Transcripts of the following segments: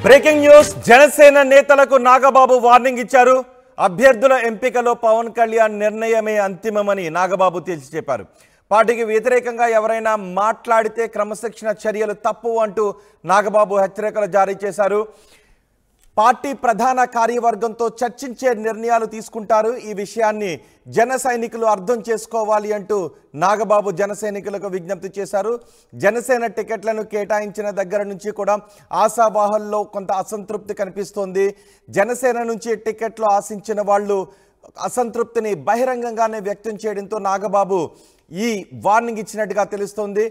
Breaking news Janasena నేతలకు Nagababu warning ఇచ్చారు. అభ్యర్థుల ఎంపికలో పవన్ కళ్యాణ్ నిర్ణయమే అంతిమమని నాగబాబు తేల్చి చెప్పారు. పార్టీకి వ్యతిరేకంగా ఎవరైనా మాట్లాడితే క్రమశిక్షణ చర్యలు తప్పు అంటూ నాగబాబు హెచ్చరికలు జారీ చేశారు. పార్టీ ప్రధాన కార్యవర్గంతో చర్చించే నిర్ణయాలు తీసుకుంటారు. ఈ విషయాన్ని జన సైనికులు అర్థం చేసుకోవాలి అంటూ నాగబాబు జన సైనికులకు విజ్ఞప్తి చేశారు. జనసేన టికెట్లను కేటాయించిన దగ్గర నుంచి కూడా ఆశావాహుల్లో కొంత అసంతృప్తి కనిపిస్తోంది. జనసేన నుంచి టికెట్లు ఆశించిన వాళ్ళు అసంతృప్తిని బహిరంగంగానే వ్యక్తం చేయడంతో నాగబాబు ఈ వార్నింగ్ ఇచ్చినట్టుగా తెలుస్తోంది.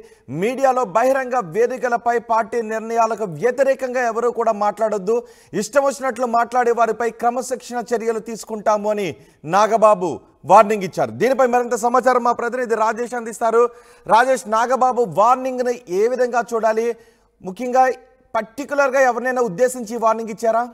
మీడియాలో బహిరంగ వేదికలపై పార్టీ నిర్ణయాలకు వ్యతిరేకంగా ఎవరూ కూడా మాట్లాడొద్దు, ఇష్టం వచ్చినట్లు మాట్లాడే వారిపై క్రమశిక్షణ చర్యలు తీసుకుంటాము అని నాగబాబు వార్నింగ్ ఇచ్చారు. దీనిపై మరింత సమాచారం మా ప్రతినిధి రాజేష్ అందిస్తారు. రాజేష్, నాగబాబు వార్నింగ్ని ఏ విధంగా చూడాలి? ముఖ్యంగా పర్టికులర్గా ఎవరినైనా ఉద్దేశించి వార్నింగ్ ఇచ్చారా?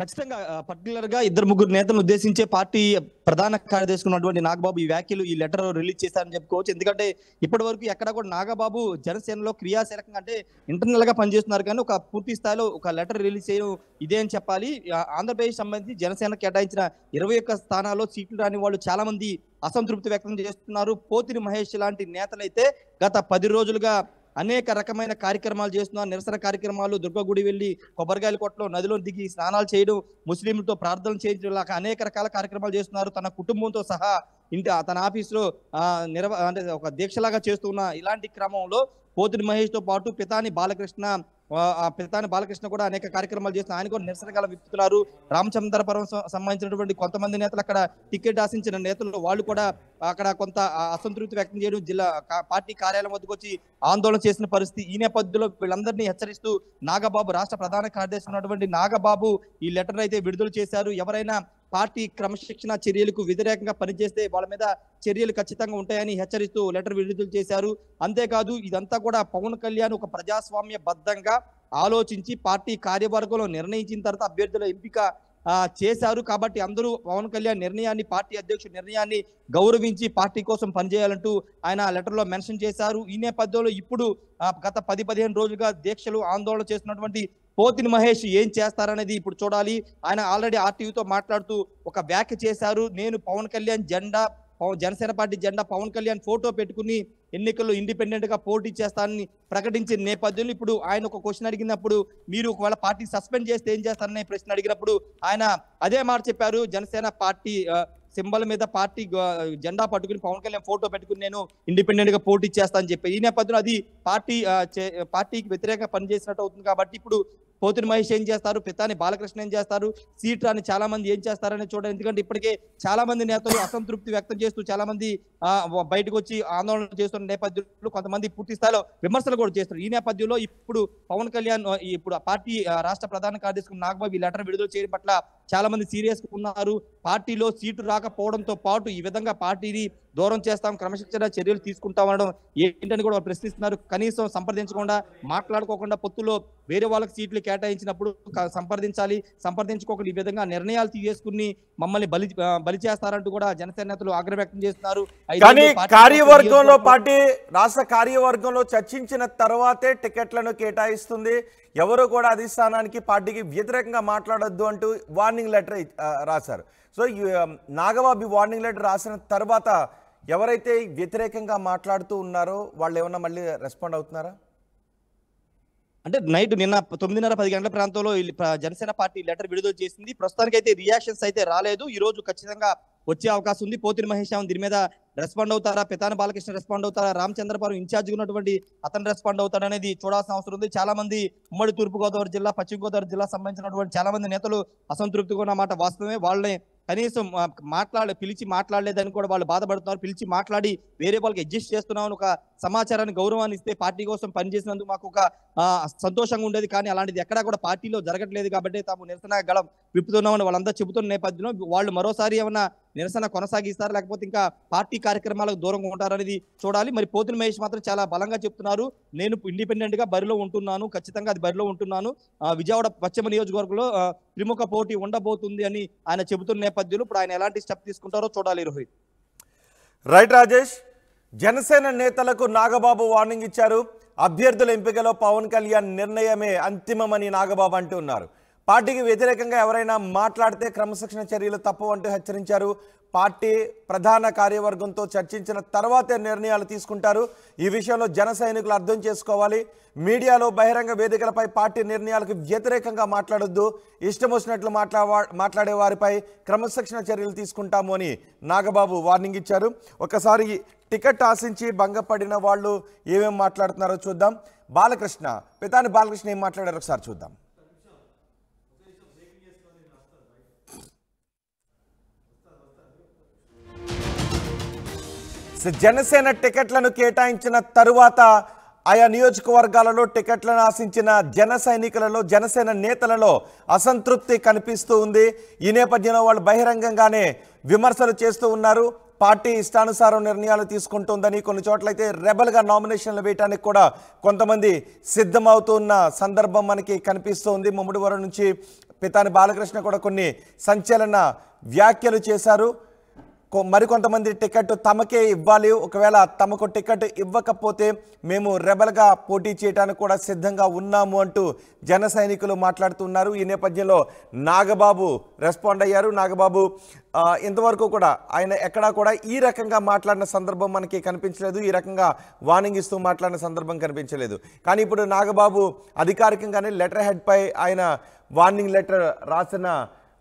ఖచ్చితంగా పర్టికులర్ గా ఇద్దరు ముగ్గురు నేతలను ఉద్దేశించే పార్టీ ప్రధాన కార్యదర్శి ఉన్నటువంటి నాగబాబు ఈ వ్యాఖ్యలు ఈ లెటర్ రిలీజ్ చేశారని చెప్పుకోవచ్చు. ఎందుకంటే ఇప్పటి వరకు ఎక్కడ కూడా నాగబాబు జనసేనలో క్రియాశీలకంగా అంటే ఇంటర్నల్ గా పనిచేస్తున్నారు, కానీ ఒక పూర్తి స్థాయిలో ఒక లెటర్ రిలీజ్ చేయడం ఇదే అని చెప్పాలి. ఆంధ్రప్రదేశ్ సంబంధించి జనసేన కేటాయించిన 21 స్థానాల్లో సీట్లు రాని వాళ్ళు చాలా మంది అసంతృప్తి వ్యక్తం చేస్తున్నారు. పోతిని మహేష్ లాంటి నేతలైతే గత 10 రోజులుగా అనేక రకమైన కార్యక్రమాలు చేస్తున్నారు. నిరసన కార్యక్రమాలు, దుర్గగుడి వెళ్ళి కొబ్బరికాయలు కొట్టడం, నదిలో దిగి స్నానాలు చేయడం, ముస్లింలతో ప్రార్థనలు చేయడం, అనేక రకాల కార్యక్రమాలు చేస్తున్నారు. తన కుటుంబంతో సహా తన ఆఫీసులో అంటే ఒక దీక్షలాగా చేస్తున్న ఇలాంటి క్రమంలో పోతిని మహేష్ తో పాటు పితాని బాలకృష్ణ కూడా అనేక కార్యక్రమాలు చేస్తున్నారు. ఆయన కూడా నిరసనగా విప్పుతున్నారు. రామచంద్రపురం సంబంధించినటువంటి కొంతమంది నేతలు అక్కడ టికెట్ ఆశించిన నేతలు వాళ్ళు కూడా అక్కడ కొంత అసంతృప్తి వ్యక్తం చేయడం, జిల్లా పార్టీ కార్యాలయం వద్దకు వచ్చి ఆందోళన చేసిన పరిస్థితి. ఈ నేపథ్యంలో వీళ్ళందరినీ హెచ్చరిస్తూ నాగబాబు, రాష్ట్ర ప్రధాన కార్యదర్శి ఉన్నటువంటి నాగబాబు ఈ లెటర్ అయితే విడుదల చేశారు. ఎవరైనా పార్టీ క్రమశిక్షణ చర్యలకు వ్యతిరేకంగా పనిచేస్తే వాళ్ళ మీద చర్యలు ఖచ్చితంగా ఉంటాయని హెచ్చరిస్తూ లెటర్ విడుదల చేశారు. అంతేకాదు ఇదంతా కూడా పవన్ కళ్యాణ్ ఒక ప్రజాస్వామ్య బద్ధంగా ఆలోచించి పార్టీ కార్యవర్గంలో నిర్ణయించిన తర్వాత అభ్యర్థుల ఎంపిక చేశారు. కాబట్టి అందరూ పవన్ కళ్యాణ్ నిర్ణయాన్ని, పార్టీ అధ్యక్షుడి నిర్ణయాన్ని గౌరవించి పార్టీ కోసం పనిచేయాలంటూ ఆయన లెటర్ లో మెన్షన్ చేశారు. ఈ నేపథ్యంలో ఇప్పుడు గత 10-15 రోజులుగా దీక్షలు, ఆందోళన చేస్తున్నటువంటి పోతిని మహేష్ ఏం చేస్తారనేది ఇప్పుడు చూడాలి. ఆయన ఆల్రెడీ ఆర్టీవీతో మాట్లాడుతూ ఒక వ్యాఖ్య చేశారు. నేను పవన్ కళ్యాణ్ జెండా, జనసేన పార్టీ జెండా, పవన్ కళ్యాణ్ ఫోటో పెట్టుకుని ఎన్నికల్లో ఇండిపెండెంట్ గా పోటీ చేస్తానని ప్రకటించిన నేపథ్యంలో ఇప్పుడు ఆయన ఒక క్వశ్చన్ అడిగినప్పుడు, మీరు ఒకవేళ పార్టీ సస్పెండ్ చేస్తే ఏం చేస్తారనే ప్రశ్న అడిగినప్పుడు ఆయన అదే మాట చెప్పారు. జనసేన పార్టీ సింబల్ మీద పార్టీ జెండా పట్టుకుని పవన్ కళ్యాణ్ ఫోటో పెట్టుకుని నేను ఇండిపెండెంట్ గా పోటీ చేస్తానని చెప్పి, ఈ నేపథ్యంలో అది పార్టీకి వ్యతిరేకంగా పనిచేసినట్టు అవుతుంది. కాబట్టి ఇప్పుడు పోతిని మహేష్ ఏం చేస్తారు, పితాని బాలకృష్ణ ఏం చేస్తారు, సీట్ రాని చాలా మంది ఏం చేస్తారని చూడండి. ఎందుకంటే ఇప్పటికే చాలా మంది నేతలు అసంతృప్తి వ్యక్తం చేస్తూ చాలా మంది బయటకు వచ్చి ఆందోళన చేస్తున్న నేపథ్యంలో కొంతమంది పూర్తి స్థాయిలో విమర్శలు కూడా చేస్తారు. ఈ నేపథ్యంలో ఇప్పుడు పవన్ కళ్యాణ్ ఇప్పుడు పార్టీ రాష్ట్ర ప్రధాన కార్యదర్శి నాగబాబు ఈ లెటర్ విడుదల చేయడం పట్ల చాలా మంది సీరియస్ గా ఉన్నారు. పార్టీలో సీటు రాకపోవడంతో పాటు ఈ విధంగా పార్టీని దూరం చేస్తాం, క్రమశిక్షణ చర్యలు తీసుకుంటాం అనడం ఏంటని కూడా ప్రశ్నిస్తున్నారు. కనీసం సంప్రదించకుండా, మాట్లాడుకోకుండా పొత్తులో వేరే వాళ్ళకి సీట్లు కేటాయించినప్పుడు సంప్రదించుకోకుండా ఈ విధంగా నిర్ణయాలు తీసుకుని మమ్మల్ని బలి చేస్తారంటూ కూడా జనసేన నేతలు ఆగ్రహం వ్యక్తం చేస్తున్నారు. కానీ కార్యవర్గంలో పార్టీ రాష్ట్ర కార్యవర్గంలో చర్చించిన తర్వాతే టికెట్లను కేటాయిస్తుంది. ఎవరు కూడా అధిష్టానానికి, పార్టీకి వ్యతిరేకంగా మాట్లాడొద్దు అంటూ వార్నింగ్ లెటర్ రాశారు. సో నాగబాబు వార్నింగ్ లెటర్ రాసిన తర్వాత ఎవరైతే వ్యతిరేకంగా మాట్లాడుతూ ఉన్నారో వాళ్ళు ఏమన్నా మళ్ళీ రెస్పాండ్ అవుతున్నారా? అంటే నైట్ నిన్న 9:30-10 గంటల ప్రాంతంలో జనసేన పార్టీ లెటర్ విడుదల చేసింది. ప్రస్తుతానికి అయితే రియాక్షన్స్ అయితే రాలేదు. ఈ రోజు ఖచ్చితంగా వచ్చే అవకాశం ఉంది. పోతిని మహేష్ దీని మీద రెస్పాండ్ అవుతారా, పితాని బాలకృష్ణ రెస్పాండ్ అవుతారా, రామచంద్రపురం ఇన్ఛార్జ్ ఉన్నటువంటి అతను రెస్పాండ్ అవుతారనేది చూడాల్సిన అవసరం ఉంది. చాలా మంది ఉమ్మడి తూర్పుగోదావరి జిల్లా, పశ్చిమ గోదావరి జిల్లా సంబంధించినటువంటి చాలా మంది నేతలు అసంతృప్తిగా ఉన్నమాట వాస్తవమే. వాళ్ళని కనీసం పిలిచి మాట్లాడలేదని కూడా వాళ్ళు బాధపడుతున్నారు. పిలిచి మాట్లాడి వేరే వాళ్ళకి అడ్జస్ట్ చేస్తున్నామని ఒక సమాచారాన్ని, గౌరవాన్ని ఇస్తే పార్టీ కోసం పనిచేసినందుకు మాకు ఒక సంతోషంగా ఉండేది. కానీ అలాంటిది ఎక్కడా కూడా పార్టీలో జరగట్లేదు. కాబట్టి తాము నిరసన గళం విప్పుతున్నామని వాళ్ళంతా చెబుతున్న నేపథ్యంలో వాళ్ళు మరోసారి ఏమన్నా నిరసన కొనసాగిస్తారు, లేకపోతే ఇంకా పార్టీ కార్యక్రమాలకు దూరంగా ఉంటారనేది చూడాలి. మరి పోతిని మహేష్ మాత్రం చాలా బలంగా చెప్తున్నారు, నేను ఇండిపెండెంట్ గా బరిలో ఉంటున్నాను, ఖచ్చితంగా అది బరిలో ఉంటున్నాను, విజయవాడ పశ్చిమ నియోజకవర్గంలో త్రిముఖ పోటీ ఉండబోతుంది అని ఆయన చెబుతున్న నేపథ్యంలో ఇప్పుడు ఆయన ఎలాంటి స్టెప్ తీసుకుంటారో చూడాలి. రోహిత్. రైట్ రాజేష్, జనసేన నేతలకు నాగబాబు వార్నింగ్ ఇచ్చారు. అభ్యర్థుల ఎంపికలో పవన్ కళ్యాణ్ నిర్ణయమే అంతిమమని నాగబాబు అంటున్నారు. పార్టీకి వ్యతిరేకంగా ఎవరైనా మాట్లాడితే క్రమశిక్షణ చర్యలు తప్పవంటూ హెచ్చరించారు. పార్టీ ప్రధాన కార్యవర్గంతో చర్చించిన తర్వాతే నిర్ణయాలు తీసుకుంటారు. ఈ విషయంలో జన సైనికులు అర్థం చేసుకోవాలి. మీడియాలో బహిరంగ వేదికలపై పార్టీ నిర్ణయాలకు వ్యతిరేకంగా మాట్లాడొద్దు. ఇష్టం వచ్చినట్లు మాట్లాడే వారిపై క్రమశిక్షణ చర్యలు తీసుకుంటాము అని నాగబాబు వార్నింగ్ ఇచ్చారు. ఒకసారి టికెట్ ఆశించి భంగపడిన వాళ్ళు ఏమేం మాట్లాడుతున్నారో చూద్దాం. బాలకృష్ణ, పితాని బాలకృష్ణ ఏం మాట్లాడారో ఒకసారి చూద్దాం. జనసేన టికెట్లను కేటాయించిన తరువాత ఆయా నియోజకవర్గాలలో టికెట్లను ఆశించిన జన సైనికులలో, జనసేన నేతలలో అసంతృప్తి కనిపిస్తూ ఉంది. ఈ నేపథ్యంలో వాళ్ళు బహిరంగంగానే విమర్శలు చేస్తూ ఉన్నారు. పార్టీ ఇష్టానుసారం నిర్ణయాలు తీసుకుంటుందని, కొన్ని చోట్లయితే రెబల్గా నామినేషన్లు వేయడానికి కూడా కొంతమంది సిద్ధమవుతున్న సందర్భం మనకి కనిపిస్తోంది. ముమ్మడివరం నుంచి పితాని బాలకృష్ణ కూడా కొన్ని సంచలన వ్యాఖ్యలు చేశారు. మరికొంతమంది టికెట్ తమకే ఇవ్వాలి, ఒకవేళ తమకు టికెట్ ఇవ్వకపోతే మేము రెబల్గా పోటీ చేయడానికి కూడా సిద్ధంగా ఉన్నాము అంటూ జన సైనికులు మాట్లాడుతున్నారు. ఈ నేపథ్యంలో నాగబాబు రెస్పాండ్ అయ్యారు. నాగబాబు ఇంతవరకు కూడా ఆయన ఎక్కడా కూడా ఈ రకంగా మాట్లాడిన సందర్భం మనకి కనిపించలేదు, ఈ రకంగా వార్నింగ్ ఇస్తూ మాట్లాడిన సందర్భం కనిపించలేదు. కానీ ఇప్పుడు నాగబాబు అధికారికంగానే లెటర్ హెడ్పై ఆయన వార్నింగ్ లెటర్ రాసిన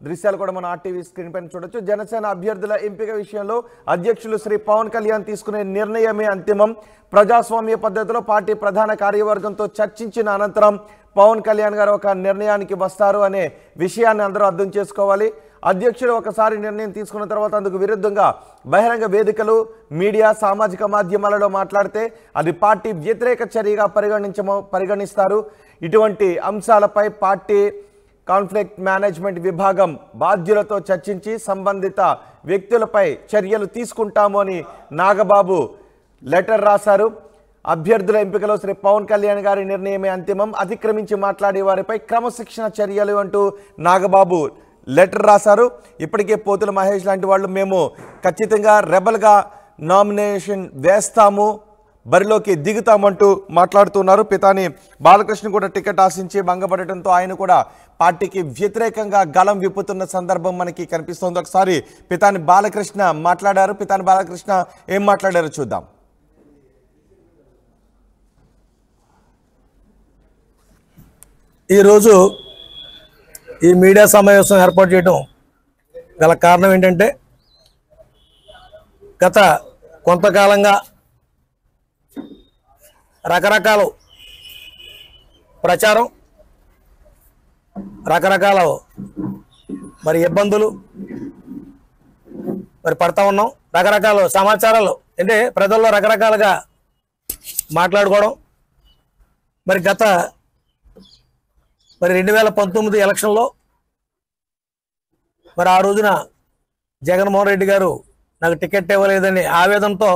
దృశ్యాలు కూడా మనం ఆర్టీవీ స్క్రీన్ పైన చూడొచ్చు. జనసేన అభ్యర్థుల ఎంపిక విషయంలో అధ్యక్షులు శ్రీ పవన్ కళ్యాణ్ తీసుకునే నిర్ణయమే అంతిమం. ప్రజాస్వామ్య పద్ధతిలో పార్టీ ప్రధాన కార్యవర్గంతో చర్చించిన అనంతరం పవన్ కళ్యాణ్ గారు ఒక నిర్ణయానికి వస్తారు అనే విషయాన్ని అందరూ అర్థం చేసుకోవాలి. అధ్యక్షుడు ఒకసారి నిర్ణయం తీసుకున్న తర్వాత అందుకు విరుద్ధంగా బహిరంగ వేదికలు, మీడియా, సామాజిక మాధ్యమాలలో మాట్లాడితే అది పార్టీ వ్యతిరేక చర్యగా పరిగణిస్తారు. ఇటువంటి అంశాలపై పార్టీ కాన్ఫ్లిక్ట్ మేనేజ్మెంట్ విభాగం బాధ్యులతో చర్చించి సంబంధిత వ్యక్తులపై చర్యలు తీసుకుంటాము అని నాగబాబు లెటర్ రాశారు. అభ్యర్థుల ఎంపికలో శ్రీ పవన్ కళ్యాణ్ గారి నిర్ణయమే అంతిమం, అతిక్రమించి మాట్లాడే వారిపై క్రమశిక్షణ చర్యలు అంటూ నాగబాబు లెటర్ రాశారు. ఇప్పటికే పోతుల మహేష్ లాంటి వాళ్ళు మేము ఖచ్చితంగా రెబల్గా నామినేషన్ వేస్తాము, బరిలోకి దిగుతామంటూ మాట్లాడుతున్నారు. పితాని బాలకృష్ణ కూడా టికెట్ ఆశించి భంగపడటంతో ఆయన కూడా పార్టీకి వ్యతిరేకంగా గళం విప్పుతున్న సందర్భం మనకి కనిపిస్తోంది. ఒకసారి పితాని బాలకృష్ణ మాట్లాడారు. పితాని బాలకృష్ణ ఏం మాట్లాడారో చూద్దాం. ఈరోజు ఈ మీడియా సమావేశం ఏర్పాటు చేయడం గల కారణం ఏంటంటే, గత కొంతకాలంగా రకరకాల ప్రచారం, రకరకాల ఇబ్బందులు పడతా ఉన్నాం. రకరకాల సమాచారాలు అంటే ప్రజల్లో రకరకాలుగా మాట్లాడుకోవడం. గత 2019 ఎలక్షన్లో ఆ రోజున జగన్మోహన్ రెడ్డి గారు నాకు టికెట్ ఇవ్వలేదని ఆవేదనతో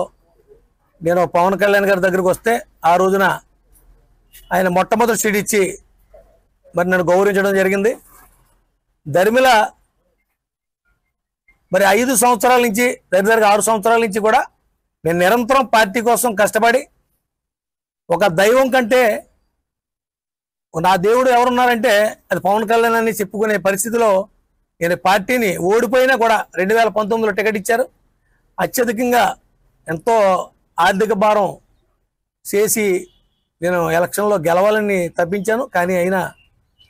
నేను పవన్ కళ్యాణ్ గారి దగ్గరికి వస్తే ఆ రోజున ఆయన మొట్టమొదటి సీట్ ఇచ్చి నన్ను గౌరవించడం జరిగింది. దరిమిల 5 సంవత్సరాల నుంచి దగ్గర 6 సంవత్సరాల నుంచి కూడా నేను నిరంతరం పార్టీ కోసం కష్టపడి, ఒక దైవం కంటే నా దేవుడు ఎవరున్నారంటే అది పవన్ కళ్యాణ్ అని చెప్పుకునే పరిస్థితిలో నేను పార్టీని ఓడిపోయినా కూడా 2019లో టికెట్ ఇచ్చారు. అత్యధికంగా ఎంతో ఆర్థిక భారం చేసి నేను ఎలక్షన్లో గెలవాలని తప్పించాను, కానీ అయినా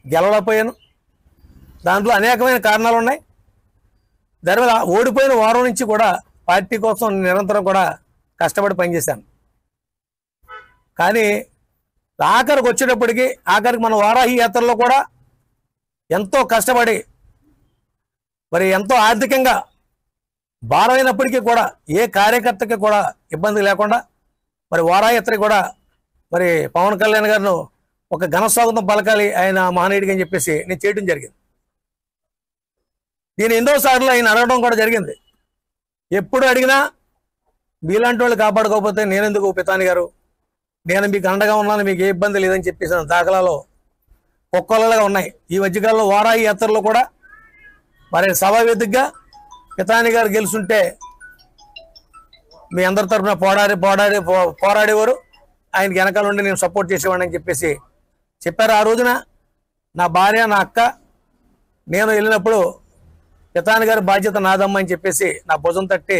గెలవలేకపోయాను. దాంట్లో అనేకమైన కారణాలు ఉన్నాయి. దానివల్ల ఓడిపోయిన వారం నుంచి కూడా పార్టీ కోసం నిరంతరం కూడా కష్టపడి పనిచేశాను. కానీ ఆఖరికి వచ్చేటప్పటికి మన వారాహి యాత్రలో కూడా ఎంతో కష్టపడి ఎంతో ఆర్థికంగా భారమైనప్పటికీ కూడా ఏ కార్యకర్తకి కూడా ఇబ్బంది లేకుండా వారాహి యాత్ర కూడా పవన్ కళ్యాణ్ గారిను ఒక ఘన స్వాగతం పలకాలి ఆయన మహనీయుడికి అని చెప్పేసి నేను చేయడం జరిగింది. దీని ఎన్నోసార్లు ఆయన అడగడం కూడా జరిగింది. ఎప్పుడు అడిగినా మీలాంటి వాళ్ళు కాపాడుకోకపోతే నేనెందుకు పితాని గారు, నేను మీకు అండగా ఉన్నాను, మీకు ఏ ఇబ్బంది లేదని చెప్పేసి దాఖలాలు ఒక్కొక్కలుగా ఉన్నాయి. ఈ మధ్యకాలంలో వారాహి యాత్రలో కూడా సభావేదికగా పితాని గారు గెలుచుంటే మీ అందరి తరఫున పోరాడేవారు. ఆయనకి వెనకాల ఉండి నేను సపోర్ట్ చేసేవాడిని అని చెప్పేసి చెప్పారు. ఆ రోజున నా భార్య, నా అక్క, నేను వెళ్ళినప్పుడు పితాని గారి బాధ్యత నాదమ్మ అని చెప్పేసి నా భుజం తట్టి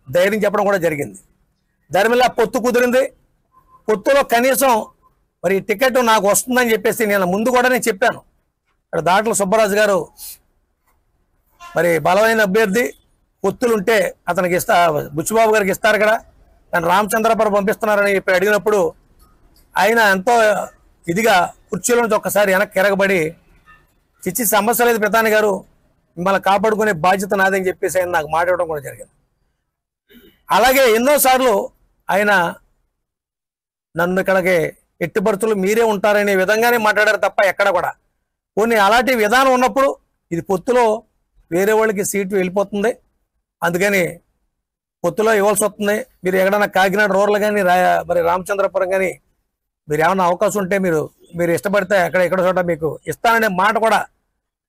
ధైర్యం చెప్పడం కూడా జరిగింది. ధర్మిలా పొత్తు కుదిరింది. పొత్తులో కనీసం మరి టికెట్ నాకు వస్తుందని చెప్పేసి నేను ముందు కూడా నేను చెప్పాను. అక్కడ దాట్ల సుబ్బరాజు గారు మరి బలమైన అభ్యర్థి, పొత్తులుంటే అతనికి బుచ్చిబాబు గారికి ఇస్తారు కదా, నన్ను రామచంద్రపురం పంపిస్తున్నారని చెప్పి అడిగినప్పుడు ఆయన ఎంతో ఇదిగా కుర్చీలో నుంచి ఒక్కసారి వెనక్కి ఎరగబడి చిచ్చి సమస్య లేదు పితాని గారు, మిమ్మల్ని కాపాడుకునే బాధ్యత నాదని చెప్పేసి ఆయన నాకు మాట్లాడడం కూడా జరిగింది. అలాగే ఎన్నోసార్లు ఆయన నన్ను ఇక్కడికి ఎట్టిపరుచులు మీరే ఉంటారనే విధంగానే మాట్లాడారు తప్ప ఎక్కడ కూడా కొన్ని అలాంటి విధానం ఉన్నప్పుడు ఇది పొత్తులో వేరే వాళ్ళకి సీటు వెళ్ళిపోతుంది, అందుకని పొత్తులో ఇవ్వాల్సి వస్తుంది. మీరు ఎక్కడైనా కాకినాడ రూరల్ కానీ మరి రామచంద్రపురం కానీ మీరు ఏమైనా అవకాశం ఉంటే మీరు ఇష్టపడితే ఎక్కడ చోట మీకు ఇస్తాననే మాట కూడా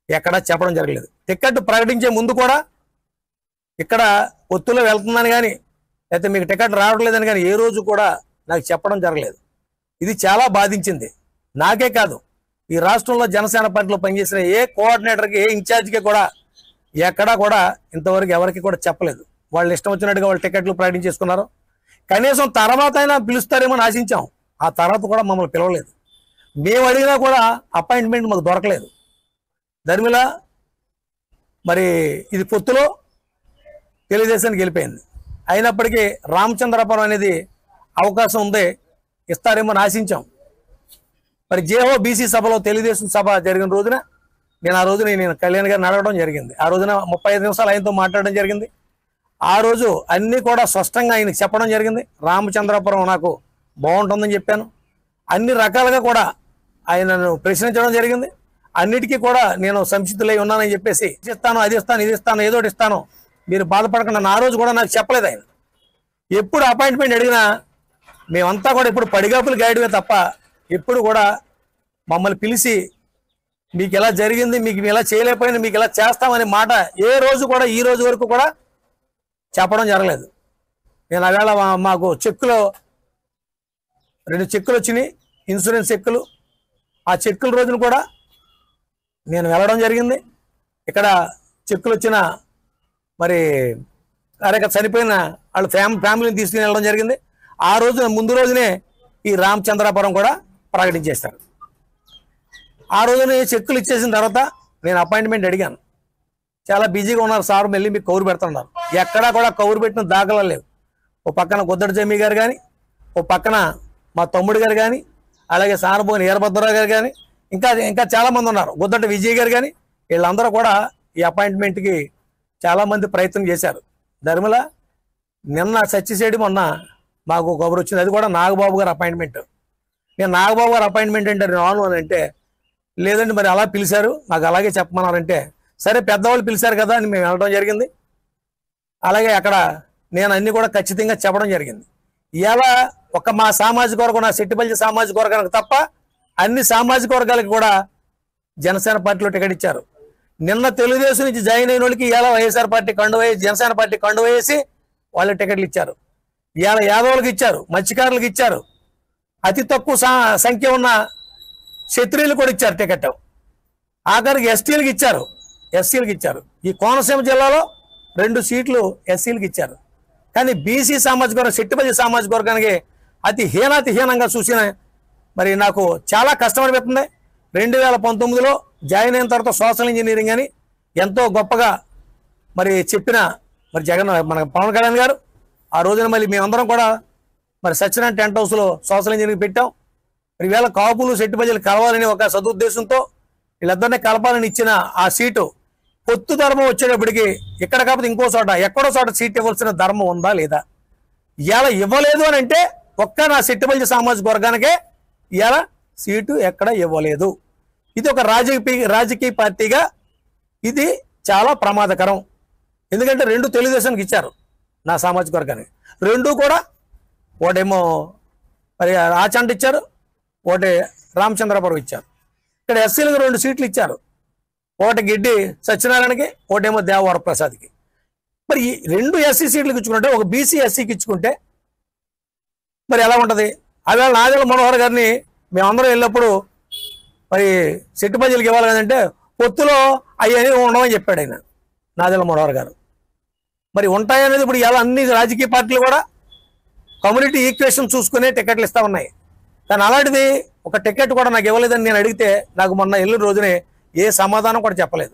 ఎక్కడా చెప్పడం జరగలేదు. టికెట్ ప్రకటించే ముందు కూడా ఇక్కడ పొత్తులో వెళ్తుందని కానీ లేకపోతే మీకు టికెట్ రావట్లేదని కానీ ఏ రోజు కూడా నాకు చెప్పడం జరగలేదు. ఇది చాలా బాధించింది. నాకే కాదు, ఈ రాష్ట్రంలో జనసేన పార్టీలో పనిచేసిన ఏ కోఆర్డినేటర్కి, ఏ ఇన్ఛార్జికి కూడా ఎక్కడా కూడా ఇంతవరకు ఎవరికి కూడా చెప్పలేదు. వాళ్ళు ఇష్టం వచ్చినట్టుగా వాళ్ళు టికెట్లు ప్రకటించేసుకున్నారు. కనీసం తర్వాత అయినా పిలుస్తారేమో ఆశించాం, ఆ తర్వాత కూడా మమ్మల్ని పిలవలేదు. మేము అడిగినా కూడా అపాయింట్మెంట్ మాకు దొరకలేదు. ధర్మిలా మరి ఇది పొత్తులో తెలుగుదేశానికి వెళ్ళిపోయింది. అయినప్పటికీ రామచంద్రపురం అనేది అవకాశం ఉంది, ఇస్తారేమో ఆశించాం. మరి జేహో బీసీ సభలో తెలుగుదేశం సభ జరిగిన రోజున నేను ఆ రోజున కళ్యాణ్ గారిని అడగడం జరిగింది. ఆ రోజున 35 నిమిషాలు ఆయనతో మాట్లాడడం జరిగింది. ఆ రోజు అన్నీ కూడా స్పష్టంగా ఆయనకు చెప్పడం జరిగింది. రామచంద్రపురం నాకు బాగుంటుందని చెప్పాను. అన్ని రకాలుగా కూడా ఆయనను ప్రశ్నించడం జరిగింది. అన్నిటికీ కూడా నేను సంసిద్ధులై ఉన్నానని చెప్పేసి ఇస్తాను, అది ఇస్తాను, ఇది ఇస్తాను, ఏదో ఒకటి ఇస్తాను, మీరు బాధపడకుండా ఆ రోజు కూడా నాకు చెప్పలేదు ఆయన. ఎప్పుడు అపాయింట్మెంట్ అడిగినా మేమంతా కూడా ఇప్పుడు పడిగాపులు గాయడమే తప్ప ఎప్పుడు కూడా మమ్మల్ని పిలిచి మీకు ఎలా జరిగింది, మీకు ఇలా చేయలేకపోయింది, మీకు ఇలా చేస్తామనే మాట ఏ రోజు కూడా ఈ రోజు వరకు కూడా చెప్పడం జరగలేదు. నేను ఆవేళ మాకు చెక్కులో 2 చెక్కులు వచ్చినాయి, ఇన్సూరెన్స్ చెక్కులు. ఆ చెక్కుల రోజున కూడా నేను వెళ్ళడం జరిగింది. ఇక్కడ చెక్కులు వచ్చిన మరి కార్యకర్త చనిపోయిన వాళ్ళ ఫ్యామిలీని తీసుకుని వెళ్ళడం జరిగింది. ఆ రోజున ముందు రోజునే ఈ రామచంద్రపురం కూడా ప్రకటించేస్తారు. ఆ రోజున చెక్కులు ఇచ్చేసిన తర్వాత నేను అపాయింట్మెంట్ అడిగాను. చాలా బిజీగా ఉన్నారు సార్, మళ్ళీ మీకు కౌరు పెడుతున్నారు. ఎక్కడా కూడా కౌరు పెట్టిన దాఖలాలు లేవు. ఓ పక్కన గుద్దడి జమ్మి గారు కానీ, ఓ పక్కన మా తమ్ముడు గారు కానీ, అలాగే సానభోని వీరభద్రరావు గారు కానీ, ఇంకా చాలామంది ఉన్నారు, గుద్దటి విజయ్ గారు కానీ, వీళ్ళందరూ కూడా ఈ అపాయింట్మెంట్కి చాలామంది ప్రయత్నం చేశారు. ధర్మిలా నిన్న సచ్చిసేడి మొన్న మాకు కబురు వచ్చింది, అది కూడా నాగబాబు గారు అపాయింట్మెంట్. నేను నాగబాబు గారు అపాయింట్మెంట్ అంటే రాను అని అంటే, లేదండి మరి అలా పిలిచారు, నాకు అలాగే చెప్పమన్నారంటే, సరే పెద్దవాళ్ళు పిలిచారు కదా అని మేము వెళ్ళడం జరిగింది. అలాగే అక్కడ నేను అన్నీ కూడా ఖచ్చితంగా చెప్పడం జరిగింది. ఇలా ఒక మా సామాజిక వర్గం, నా సెట్టిపల్లి సామాజిక వర్గానికి తప్ప అన్ని సామాజిక వర్గాలకు కూడా జనసేన పార్టీలో టికెట్ ఇచ్చారు. నిన్న తెలుగుదేశం నుంచి జాయిన్ అయిన వాళ్ళకి ఇలా వైఎస్ఆర్ పార్టీ కండువేసి, జనసేన పార్టీ కండువేసి వాళ్ళకి టికెట్లు ఇచ్చారు. ఇలా యాదవులకు ఇచ్చారు, మత్స్యకారులకు ఇచ్చారు, అతి తక్కువ సంఖ్య ఉన్న క్షత్రియులు కూడా ఇచ్చారు టికెట్. ఆఖరికి ఎస్సీలకు ఇచ్చారు. ఈ కోనసీమ జిల్లాలో 2 సీట్లు ఎస్సీలకు ఇచ్చారు. కానీ బీసీ సామాజిక వర్గం, సెట్టిపల్లి సామాజిక వర్గానికి అతి హీనంగా చూసిన మరి నాకు చాలా కష్టపడిపోతుంది. 2019లో జాయిన్ అయిన తర్వాత సోషల్ ఇంజనీరింగ్ అని ఎంతో గొప్పగా మరి చెప్పిన మరి మన పవన్ కళ్యాణ్ గారు ఆ రోజున మళ్ళీ మేమందరం కూడా మరి సత్యనారాయణ టెంట్ హౌస్లో సోషల్ ఇంజనీరింగ్ పెట్టాం. మరి ఈవేళ కాపులు సెట్టిపల్లిలు కలవాలని ఒక సదుద్దేశంతో వీళ్ళిద్దరినీ కలపాలని ఇచ్చిన ఆ సీటు పొత్తు ధర్మం వచ్చేటప్పటికి ఇక్కడ కాకపోతే ఇంకో చోట ఎక్కడో చోట సీట్ ఇవ్వాల్సిన ధర్మం ఉందా లేదా? ఇవాళ ఇవ్వలేదు అని అంటే ఒక్క నా సెట్టిపల్లి సామాజిక వర్గానికే ఇవాళ సీటు ఎక్కడ ఇవ్వలేదు. ఇది ఒక రాజకీయ పార్టీగా ఇది చాలా ప్రమాదకరం. ఎందుకంటే 2 తెలుగుదేశానికి ఇచ్చారు నా సామాజిక వర్గానికి, 2 కూడా ఒకటేమో మరి ఆచంట ఇచ్చారు, ఒకటి రామచంద్రపురం ఇచ్చారు. ఇక్కడ ఎస్సీలకు 2 సీట్లు ఇచ్చారు, ఒకటి గిడ్డి సత్యనారాయణకి, ఒకటేమో దేవవర ప్రసాద్కి. మరి ఈ 2 ఎస్సీ సీట్లకు ఇచ్చుకుంటే ఒక బీసీ ఎస్సీకి ఇచ్చుకుంటే మరి ఎలా ఉంటుంది? ఆవేళ నాదెళ్ల మనోహర్ గారిని మేమందరం వెళ్ళినప్పుడు మరి సెట్టు బజీలకు ఇవ్వాలి కదంటే పొత్తులో అవి ఉండమని చెప్పాడు ఆయన నాదెళ్ల మనోహర్ గారు. మరి ఉంటాయనేది ఇప్పుడు ఇలా అన్ని రాజకీయ పార్టీలు కూడా కమ్యూనిటీ ఈక్వేషన్ చూసుకునే టికెట్లు ఇస్తా ఉన్నాయి. కానీ అలాంటిది ఒక టికెట్ కూడా నాకు ఇవ్వలేదని నేను అడిగితే నాకు మొన్న వెళ్ళిన రోజునే ఏ సమాధానం కూడా చెప్పలేదు.